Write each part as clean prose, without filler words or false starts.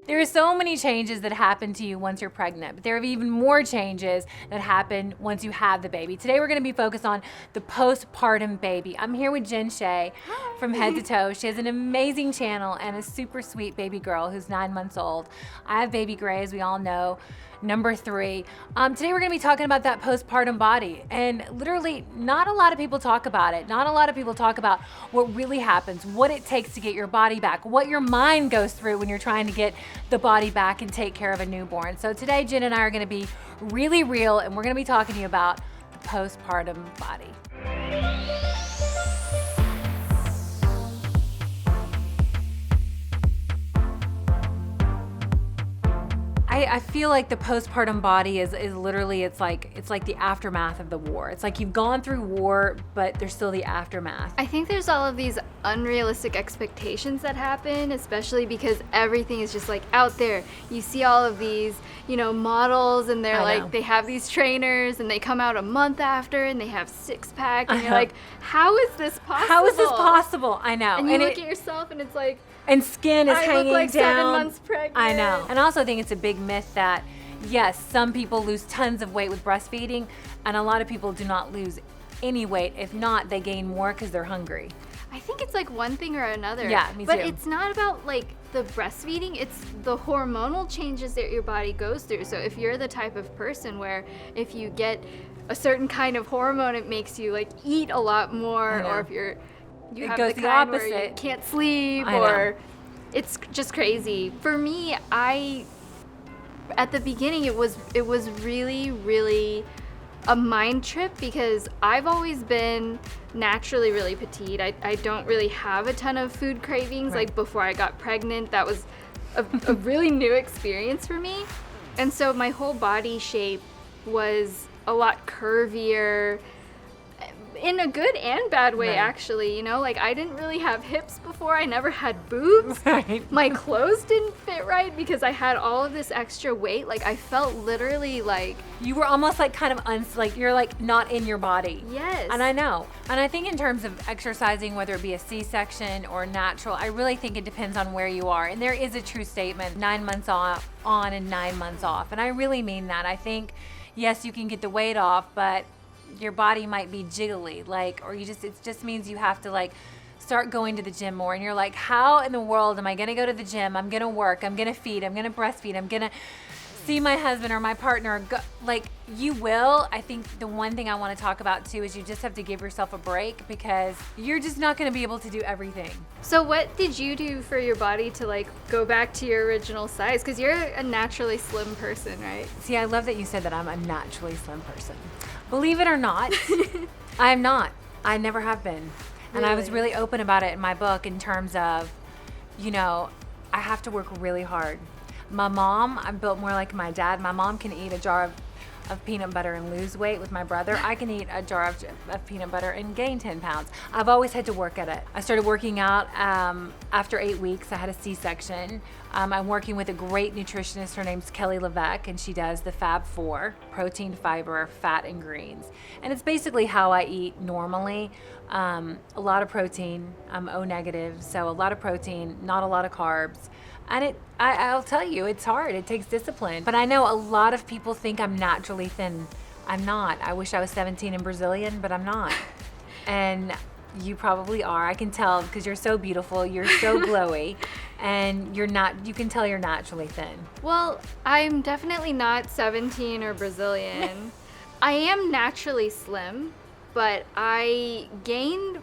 There are so many changes that happen to you once you're pregnant, but there are even more changes that happen once you have the baby. Today we're going to be focused on the postpartum baby. I'm here with Jen Chae from Head to Toe. She has an amazing channel and a super sweet baby girl who's 9 months old. I have baby Gray, as we all know, number 3. Today we're going to be talking about that postpartum body, and literally not a lot of people talk about it. Not a lot of people talk about what really happens, what it takes to get your body back, what your mind goes through when you're trying to get the body back and take care of a newborn. So today Jen and I are going to be really real, and we're going to be talking to you about the postpartum body. I feel like the postpartum body is literally, it's like the aftermath of the war. It's like you've gone through war, but there's still the aftermath. I think there's all of these unrealistic expectations that happen, especially because everything is just like out there. You see all of these, models, and they're like, they have these trainers and they come out a month after and they have 6-pack, and you're like, how is this possible? How is this possible? I know. And you look at yourself and it's like, and skin is hanging look like down. 7 months pregnant. I know. And I also think it's a big myth that, yes, some people lose tons of weight with breastfeeding, and a lot of people do not lose any weight. If not, they gain more because they're hungry. I think it's like one thing or another. Yeah, me too. But it's not about like the breastfeeding, it's the hormonal changes that your body goes through. So if you're the type of person where if you get a certain kind of hormone, it makes you like eat a lot more, or if you have the kind where you can't sleep, or it's just crazy. For me, at the beginning it was really, really a mind trip, because I've always been naturally really petite. I don't really have a ton of food cravings. Like before I got pregnant, that was a really new experience for me. And so my whole body shape was a lot curvier, in a good and bad way, actually. Like I didn't really have hips before. I never had boobs. My clothes didn't fit right because I had all of this extra weight. Like I felt literally like you were almost like kind of like you're like not in your body. Yes. And I know. And I think in terms of exercising, whether it be a C-section or natural, I really think it depends on where you are. And there is a true statement, 9 months on and 9 months off. And I really mean that. I think, yes, you can get the weight off, but your body might be jiggly, it just means you have to like start going to the gym more, and you're like, how in the world am I gonna go to the gym? I'm gonna work, I'm gonna feed, I'm gonna breastfeed, I'm gonna see my husband or my partner you will. I think the one thing I want to talk about too is you just have to give yourself a break, because you're just not going to be able to do everything. So what did you do for your body to like go back to your original size? Because you're a naturally slim person, right? See, I love that you said that I'm a naturally slim person. Believe it or not, I'm not. I never have been. And I was really open about it in my book in terms of, I have to work really hard. My mom, I'm built more like my dad. My mom can eat a jar of peanut butter and lose weight. With my brother, I can eat a jar of peanut butter and gain 10 pounds. I've always had to work at it. I started working out after 8 weeks. I had a C-section. I'm working with a great nutritionist. Her name's Kelly Levesque, and she does the Fab 4, protein, fiber, fat, and greens. And it's basically how I eat normally. A lot of protein. I'm O negative, so a lot of protein, not a lot of carbs. And I'll tell you, it's hard. It takes discipline. But I know a lot of people think I'm naturally thin. I'm not. I wish I was 17 and Brazilian, but I'm not. And you probably are. I can tell, because you're so beautiful. You're so glowy. And you can tell you're naturally thin. Well, I'm definitely not 17 or Brazilian. I am naturally slim, but I gained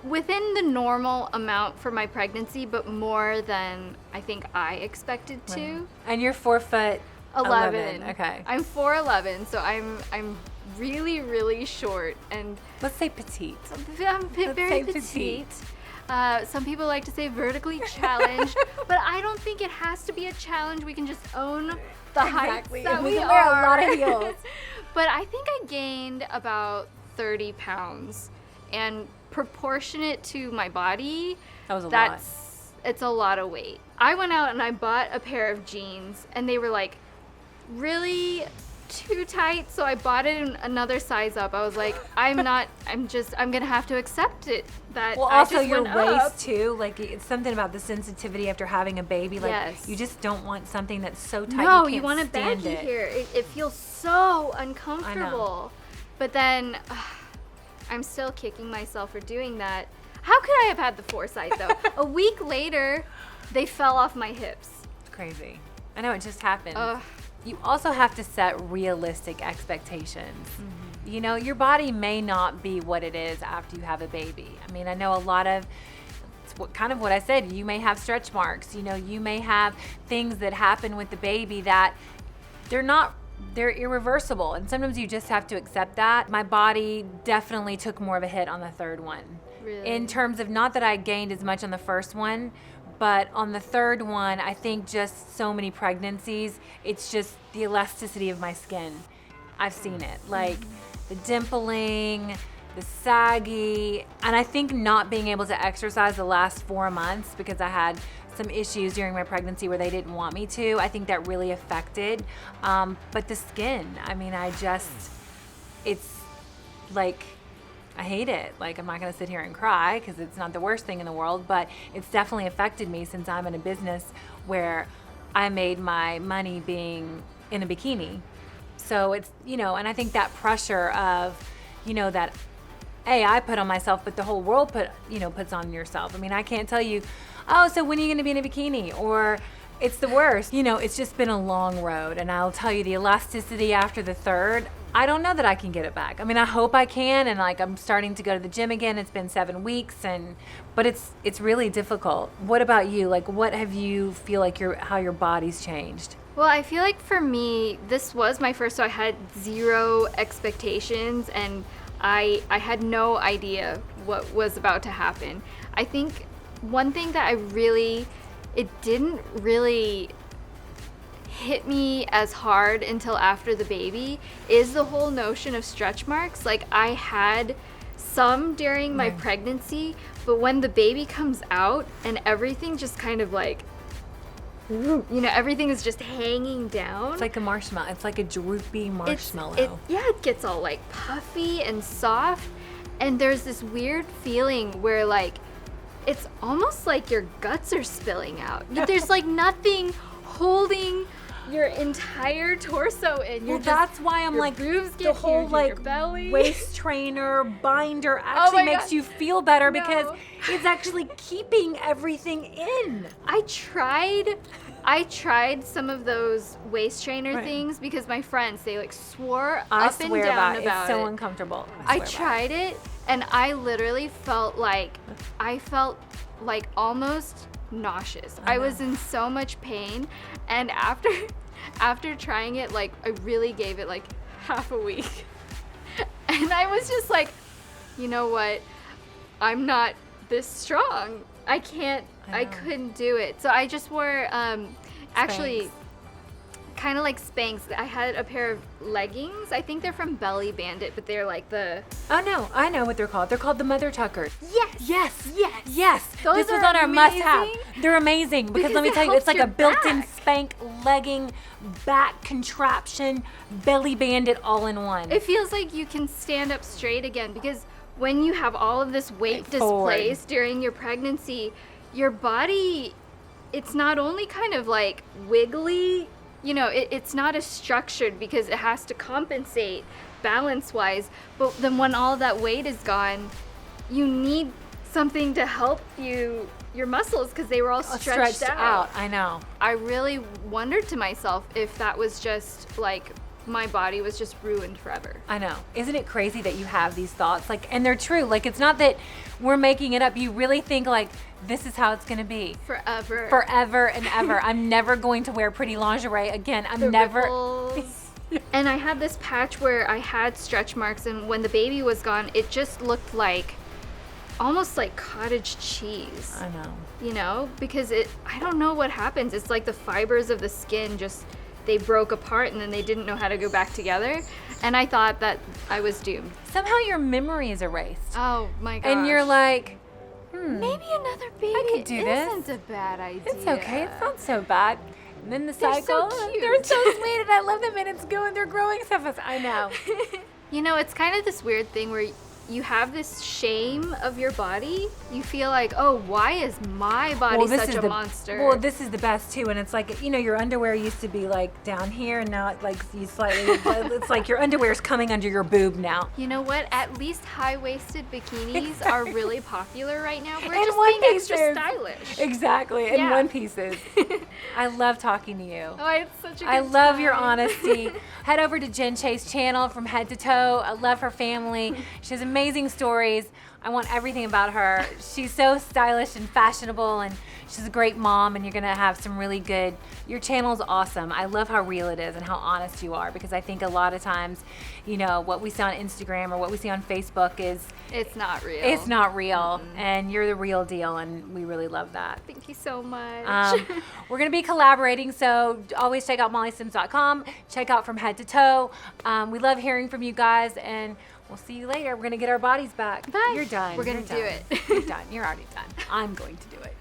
within the normal amount for my pregnancy, but more than I think I expected to. Right. And you're 4'11". Okay. I'm 4'11", so I'm really, really short, and let's say petite. I'm very petite. Some people like to say vertically challenged, but I don't think it has to be a challenge. We can just own the heights that we can are. Wear a lot of heels. But I think I gained about 30 pounds, and proportionate to my body, it's a lot of weight. I went out and I bought a pair of jeans, and they were like really too tight, so I bought it in another size up. I was like, I'm gonna have to accept it. That Well, I also just your went waist up. too. Like it's something about the sensitivity after having a baby. Like Yes. you just don't want something that's so tight. No, you you can't want a stand baggy it. here. It feels so uncomfortable. But then I'm still kicking myself for doing that. How could I have had the foresight though? A week later, they fell off my hips. It's crazy. I know it just happened. Ugh. You also have to set realistic expectations. You know, your body may not be what it is after you have a baby. I mean, I know a lot of, it's kind of what I said, you may have stretch marks, you know, you may have things that happen with the baby that they're irreversible. And sometimes you just have to accept that. My body definitely took more of a hit on the third one. Really? In terms of, not that I gained as much on the first one, but on the third one, I think just so many pregnancies, it's just the elasticity of my skin. I've seen it. Like the dimpling, the saggy, and I think not being able to exercise the last 4 months because I had some issues during my pregnancy where they didn't want me to. I think that really affected. But the skin, I mean, it's like, I hate it. Like, I'm not going to sit here and cry because it's not the worst thing in the world, but it's definitely affected me since I'm in a business where I made my money being in a bikini. So it's, you know, and I think that pressure of, you know, that I put on myself, but the whole world puts on yourself. I mean, I can't tell you, oh, so when are you going to be in a bikini? Or it's the worst. You know, it's just been a long road. And I'll tell you, the elasticity after the third, I don't know that I can get it back. I mean, I hope I can. And like, I'm starting to go to the gym again. It's been 7 weeks, but it's really difficult. What about you? Like, what have you feel like how your body's changed? Well, I feel like for me, this was my first, so I had zero expectations and I had no idea what was about to happen. I think one thing that it didn't really hit me as hard until after the baby is the whole notion of stretch marks. Like, I had some during my pregnancy, but when the baby comes out and everything just kind of like, you know, everything is just hanging down. It's like a marshmallow. It's like a droopy marshmallow. It gets all like puffy and soft, and there's this weird feeling where like it's almost like your guts are spilling out. There's like nothing holding your entire torso in. Well, that's why I'm like, the whole like waist trainer binder actually makes you feel better because it's actually keeping everything in. I tried some of those waist trainer things because my friends, they like swore up and down about it. It's so uncomfortable. I tried it and I literally felt like almost nauseous. I was in so much pain, and after trying it, like, I really gave it like half a week. And I was just like, you know what? I'm not this strong. I couldn't do it. So I just wore actually kind of like Spanx. I had a pair of leggings. I think they're from Belly Bandit, but they're like the... Oh, no. I know what they're called. They're called the Mother Tuckers. Yes. Those this was are on our must-have. amazing. They're amazing because let me it tell you, it's helps like a your built-in back. spank legging, back contraption, Belly Bandit all in one. It feels like you can stand up straight again because when you have all of this weight displaced during your pregnancy, your body, it's not only kind of like wiggly, you know, it's not as structured because it has to compensate balance-wise, but then when all that weight is gone, you need something to help your muscles because they were all stretched out. I know. I really wondered to myself if that was just like my body was just ruined forever. I know. Isn't it crazy that you have these thoughts? Like, and they're true. Like, it's not that we're making it up. You really think like, this is how it's going to be. Forever and ever. I'm never going to wear pretty lingerie again. Ripples. And I had this patch where I had stretch marks, and when the baby was gone, it just looked like almost like cottage cheese. I know. You know, because I don't know what happens. It's like the fibers of the skin they broke apart and then they didn't know how to go back together. And I thought that I was doomed. Somehow your memory is erased. Oh my gosh. And you're like, maybe another baby I could do this. isn't a bad idea. It's okay. It's not so bad. And then the They're so cycle. cute. They're so sweet, and I love them, and it's going. They're growing so fast. I know. You know, it's kind of this weird thing where you have this shame of your body. You feel like, oh, why is my body such a monster? Well, this is the best too, and it's like, you know, your underwear used to be like down here, and now it like you slightly. It's like your underwear is coming under your boob now. You know what? At least high-waisted bikinis are really popular right now. We're And just one being extra pieces. stylish. Exactly, in Yeah. one pieces. I love talking to you. Oh, it's such a good I love your time. honesty. Head over to Jen Chae's channel from head to toe. I love her family. She has amazing stories. I want everything about her. She's so stylish and fashionable, and she's a great mom, and you're gonna have some really good, your channel's awesome. I love how real it is and how honest you are, because I think a lot of times, you know, what we see on Instagram or what we see on Facebook is, It's not real. it's not real, and you're the real deal, and we really love that. Thank you so much. We're going to be collaborating, so always check out mollysims.com. Check out From Head to Toe. We love hearing from you guys, and we'll see you later. We're going to get our bodies back. Bye. You're done. We're gonna You're do done. it. You're done. You're already done. I'm going to do it.